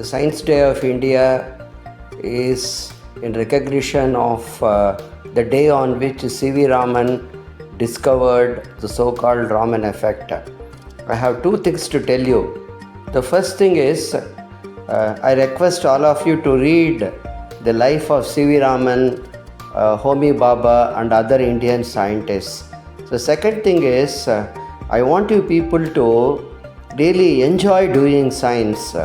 Science Day of India is in recognition of the day on which C.V. Raman discovered the so-called Raman effect. I have two things to tell you. The first thing is, I request all of you to read the life of C.V. Raman, Homi Bhabha and other Indian scientists. The second thing is, I want you people to really enjoy doing science.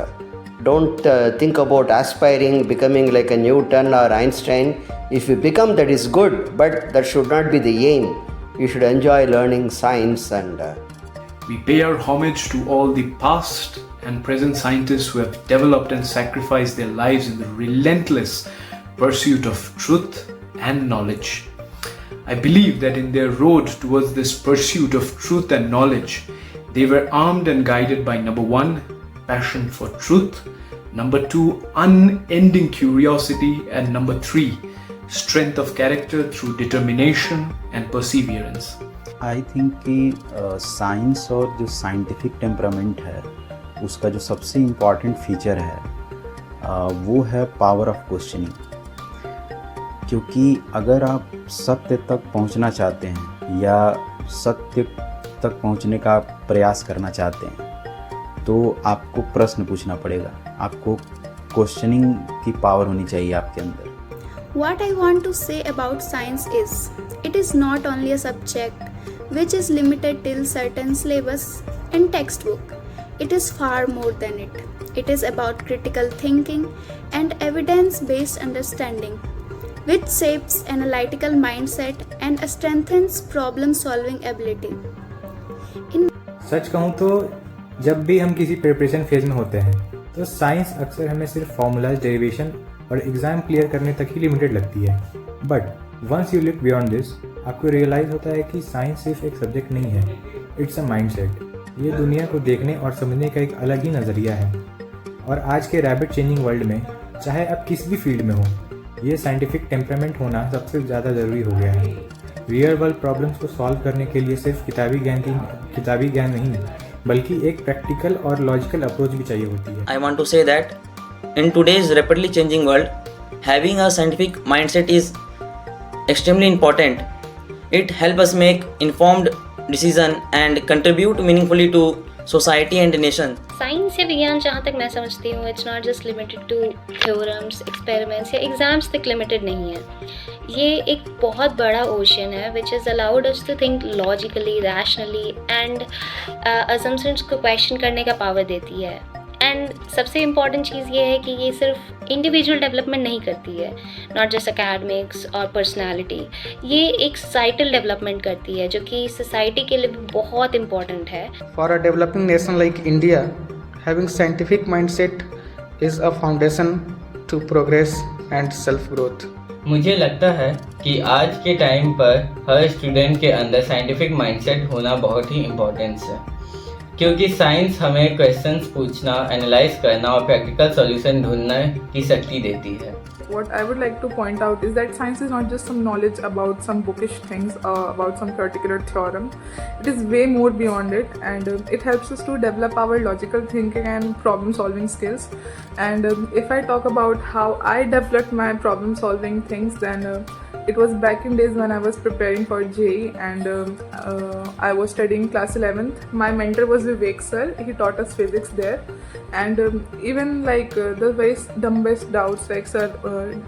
Don't think about aspiring, becoming like a Newton or Einstein. If you become, that is good, but that should not be the aim. You should enjoy learning science. And we pay our homage to all the past and present scientists who have developed and sacrificed their lives in the relentless pursuit of truth and knowledge. I believe that in their road towards this pursuit of truth and knowledge, they were armed and guided by number 1, passion for truth, number 2, unending curiosity, and number 3, strength of character through determination and perseverance. I think कि science और जो scientific temperament है उसका जो सबसे important feature है वो है पावर ऑफ क्वेश्चनिंग। क्योंकि अगर आप सत्य तक पहुंचना चाहते हैं या सत्य तक पहुंचने का प्रयास करना चाहते हैं तो आपको प्रश्न पूछना पड़ेगा, आपको क्वेश्चनिंग की पावर होनी चाहिए आपके अंदर। What I want to say about science is, it is not only a subject which is limited till certain syllabus and textbook. It is far more than it. It is about critical thinking and evidence-based understanding, which shapes analytical mindset and strengthens problem-solving ability. सच कहूँ तो जब भी हम किसी preparation phase में होते हैं तो साइंस अक्सर हमें सिर्फ फॉर्मूलाज, डेरिवेशन और एग्ज़ाम क्लियर करने तक ही लिमिटेड लगती है। But once you look beyond this, आपको रियलाइज़ होता है कि साइंस सिर्फ एक सब्जेक्ट नहीं है, इट्स अ माइंडसेट। ये दुनिया को देखने और समझने का एक अलग ही नज़रिया है। और आज के रैपिड चेंजिंग वर्ल्ड में चाहे आप किसी भी फील्ड में हो, ये साइंटिफिक टेम्परामेंट होना सबसे ज़्यादा ज़रूरी हो गया है। रियल वर्ल्ड प्रॉब्लम्स को सॉल्व करने के लिए सिर्फ किताबी ज्ञान नहीं बल्कि एक प्रैक्टिकल और लॉजिकल अप्रोच भी चाहिए होती है। I want to say that in today's rapidly changing world, having a scientific mindset is extremely important. It helps us make informed decision and contribute meaningfully to society and nation. Science या विज्ञान जहाँ तक मैं समझती हूँ, it's not just limited to theorems, experiments या exams तक limited नहीं है। ये एक बहुत बड़ा ओशन है which is allowed us to think logically, rationally and assumptions को क्वेश्चन करने का पावर देती है। एंड सबसे इम्पॉर्टेंट चीज़ ये है कि ये सिर्फ इंडिविजुअल डेवलपमेंट नहीं करती है, नॉट जस्ट एकेडमिक्स और पर्सनालिटी, ये एक सोसाइटल डेवलपमेंट करती है जो कि सोसाइटी के लिए भी बहुत इम्पॉर्टेंट है। For a developing nation like India, having scientific mindset is a foundation to progress and self growth. मुझे लगता है कि आज के टाइम पर हर स्टूडेंट के अंदर साइंटिफिक माइंडसेट होना बहुत ही इम्पोर्टेंस है, क्योंकि साइंस हमें क्वेश्चंस पूछना, एनालाइज करना और प्रैक्टिकल सॉल्यूशन ढूंढने की शक्ति देती है। What I would like to point out is that science is not just some knowledge about some bookish things, about some particular theorem. It is way more beyond it, and it helps us to develop our logical thinking and problem solving skills. And if I talk about how I developed my problem solving things, then it was back in days when I was preparing for JEE, and I was studying class 11th. My mentor was Vivek sir. He taught us physics there, and even like the very dumbest doubts, like sir,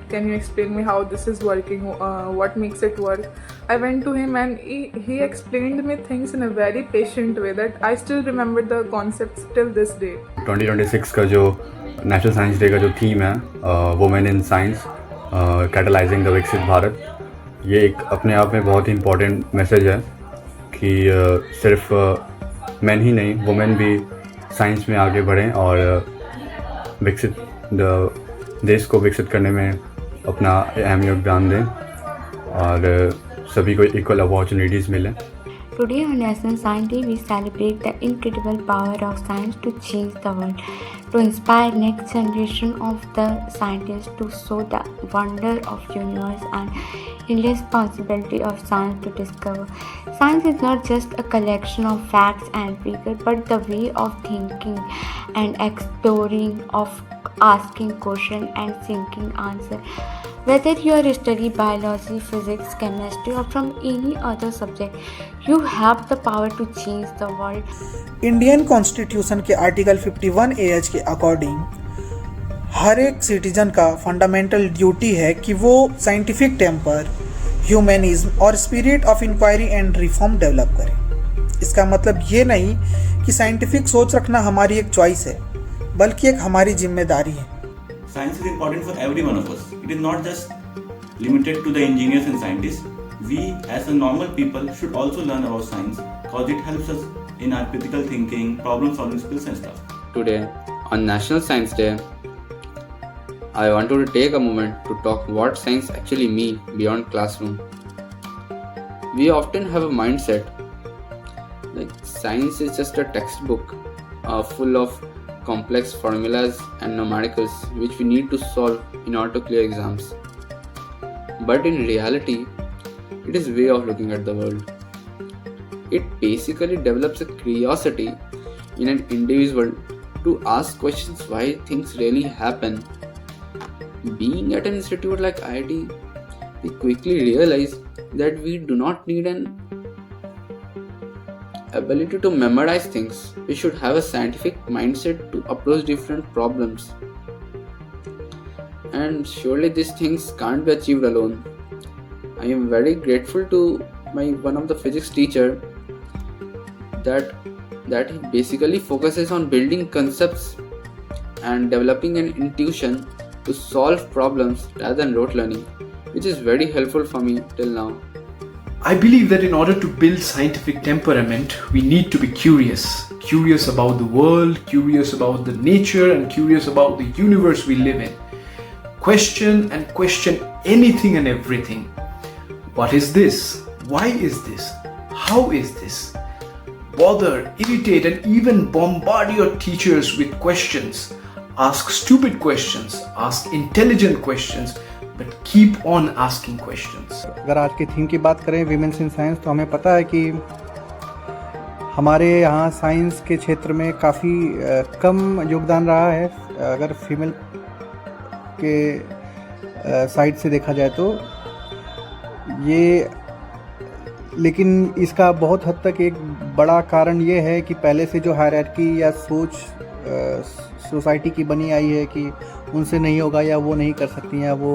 can you explain me how this is working, what makes it work? I went to him and he explained me things in a very patient way that I still remember the concepts till this day. 2026 का जो national science day का जो theme है, women in science catalysing the विकसित भारत, ये एक अपने आप में बहुत ही इम्पोर्टेंट मैसेज है कि सिर्फ मैन ही नहीं, वुमेन भी साइंस में आगे बढ़ें और विकसित देश को विकसित करने में अपना अहम योगदान दें और सभी को इक्वल अपॉर्चुनिटीज़ मिलें। Today on National Science Day, we celebrate the incredible power of science to change the world, to inspire next generation of the scientists, to show the wonder of universe and irresponsibility of science to discover. Science is not just a collection of facts and figures, but the way of thinking and exploring of asking question and seeking answer. Whether you are studying biology, physics, chemistry or from any other subject, you have the power to change the world. Indian constitution के article 51AH के according हर एक citizen का fundamental duty है कि वो scientific temper, humanism और spirit of inquiry and reform develop करे। इसका मतलब ये नहीं कि साइंटिफिक सोच रखना हमारी एक चॉइस है, बल्कि एक हमारी जिम्मेदारी है। Science is important for every one of us. It is not just limited to the engineers and scientists. We as a normal people should also learn about science because it helps us in our critical thinking, problem solving skills and stuff. Today, on National Science Day, I wanted to take a moment to talk what science actually means beyond classroom. We often have a mindset like science is just a textbook full of complex formulas and numericals which we need to solve in order to clear exams. But in reality, it is a way of looking at the world. It basically develops a curiosity in an individual to ask questions why things really happen. Being at an institute like IIT, we quickly realize that we do not need an ability to memorize things. We should have a scientific mindset to approach different problems. And surely these things can't be achieved alone. I am very grateful to one of the physics teacher that he basically focuses on building concepts and developing an intuition to solve problems rather than rote learning, which is very helpful for me till now. I believe that in order to build scientific temperament, we need to be curious. Curious about the world, curious about the nature, and curious about the universe we live in. Question and question anything and everything. What is this? Why is this? How is this? Bother, irritate, and even bombard your teachers with questions. Ask stupid questions, ask intelligent questions, but keep on asking questions. अगर आज की theme की बात करें women's in science, तो हमें पता है कि हमारे यहाँ साइंस के क्षेत्र में काफ़ी कम योगदान रहा है अगर फीमेल के साइड से देखा जाए तो ये, लेकिन इसका बहुत हद तक एक बड़ा कारण ये है कि पहले से जो हायरार्की या सोच सोसाइटी की बनी आई है कि उनसे नहीं होगा या वो नहीं कर सकती या वो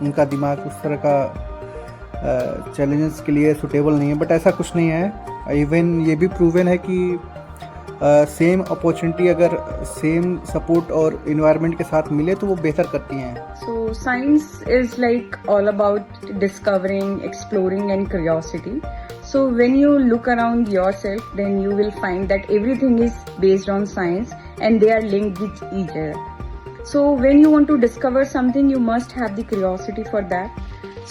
उनका दिमाग उस तरह का चैलेंजेस के लिए सूटेबल नहीं है। बट ऐसा कुछ नहीं है। इवन ये भी प्रूवन है कि सेम अपॉर्चुनिटी अगर सेम सपोर्ट और इन्वायरमेंट के साथ मिले तो वो बेहतर करती हैं। So science is like all about discovering, exploring and curiosity. So when you look around yourself, then you will find that everything is based on science and they are linked with each other. So when you want to discover something, you must have the curiosity for that.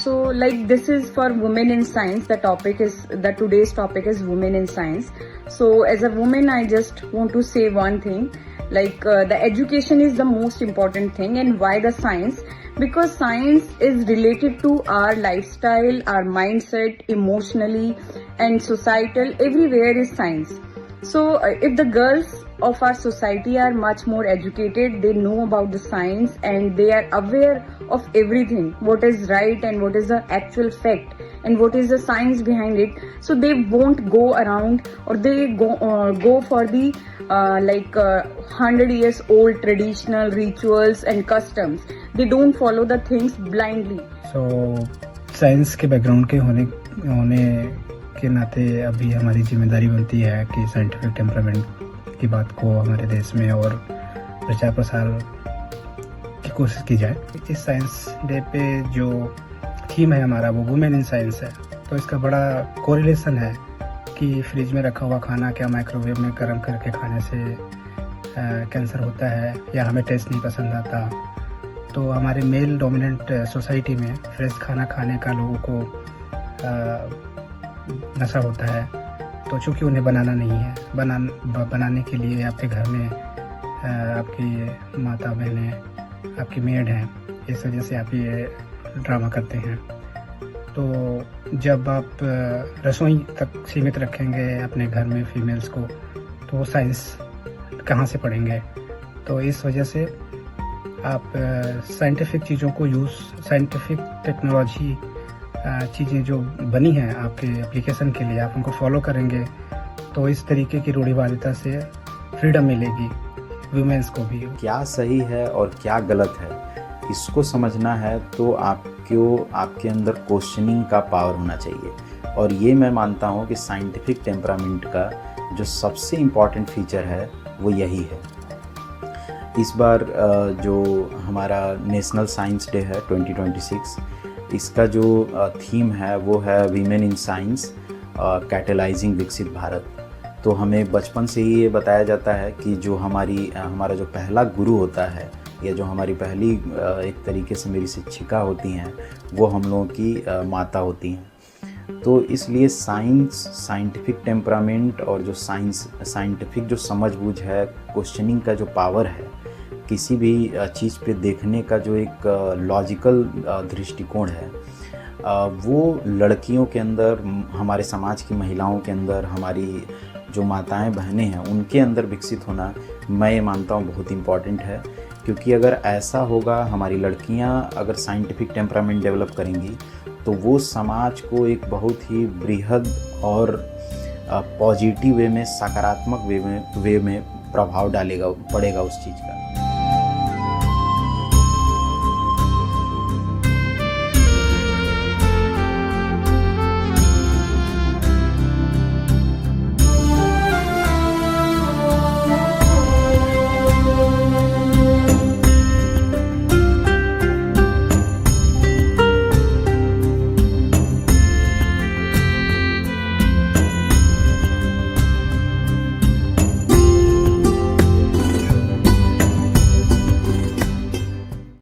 So like this is for women in science. Today's topic is women in science. So as a woman, I just want to say one thing. The education is the most important thing. And why the science? Because science is related to our lifestyle, our mindset, emotionally and societal. Everywhere is science. So if the girls of our society are much more educated, they know about the science and they are aware of everything, what is right and what is the actual fact and what is the science behind it. So they won't go around or they go for the 100 years old traditional rituals and customs. They don't follow the things blindly. So science के background के होने के नाते अभी हमारी जिम्मेदारी बनती है कि साइंटिफिक टेम्परामेंट की बात को हमारे देश में और प्रचार प्रसार की कोशिश की जाए। इस साइंस डे पे जो थीम है हमारा वो वुमेन इन साइंस है, तो इसका बड़ा कोरिलेशन है कि फ्रिज में रखा हुआ खाना क्या माइक्रोवेव में गर्म करके खाने से कैंसर होता है या हमें टेस्ट नहीं पसंद आता। तो हमारे मेल डोमिनेंट सोसाइटी में फ्रेश खाना खाने का लोगों को नशा होता है, तो चूँकि उन्हें बनाना नहीं है, बनाने के लिए आपके घर में आपकी माता बहनें, आपकी मेड हैं, इस वजह से आप ये ड्रामा करते हैं। तो जब आप रसोई तक सीमित रखेंगे अपने घर में फीमेल्स को, तो वो साइंस कहाँ से पढ़ेंगे। तो इस वजह से आप साइंटिफिक चीज़ों को साइंटिफिक टेक्नोलॉजी चीज़ें जो बनी हैं आपके एप्लीकेशन के लिए, आप उनको फॉलो करेंगे तो इस तरीके की रूढ़िवादिता से फ्रीडम मिलेगी वुमेन्स को भी। क्या सही है और क्या गलत है इसको समझना है तो आपके अंदर क्वेश्चनिंग का पावर होना चाहिए। और ये मैं मानता हूँ कि साइंटिफिक टेम्परामेंट का जो सबसे इम्पॉर्टेंट फीचर है वो यही है। इस बार जो हमारा नेशनल साइंस डे है 2026, इसका जो थीम है वो है वीमेन इन साइंस कैटलाइजिंग विकसित भारत। तो हमें बचपन से ही ये बताया जाता है कि जो हमारा जो पहला गुरु होता है या जो हमारी पहली एक तरीके से मेरी शिक्षिका होती हैं वो हम लोगों की माता होती हैं। तो इसलिए साइंटिफिक टेम्परामेंट और जो साइंटिफिक जो समझबूझ है, क्वेश्चनिंग का जो पावर है, किसी भी चीज़ पे देखने का जो एक लॉजिकल दृष्टिकोण है, वो लड़कियों के अंदर, हमारे समाज की महिलाओं के अंदर, हमारी जो माताएं बहनें हैं उनके अंदर विकसित होना मैं ये मानता हूँ बहुत इम्पॉर्टेंट है। क्योंकि अगर ऐसा होगा, हमारी लड़कियां अगर साइंटिफिक टेम्परामेंट डेवलप करेंगी तो वो समाज को एक बहुत ही बृहद और पॉजिटिव वे में, सकारात्मक वे में प्रभाव पड़ेगा उस चीज़ का।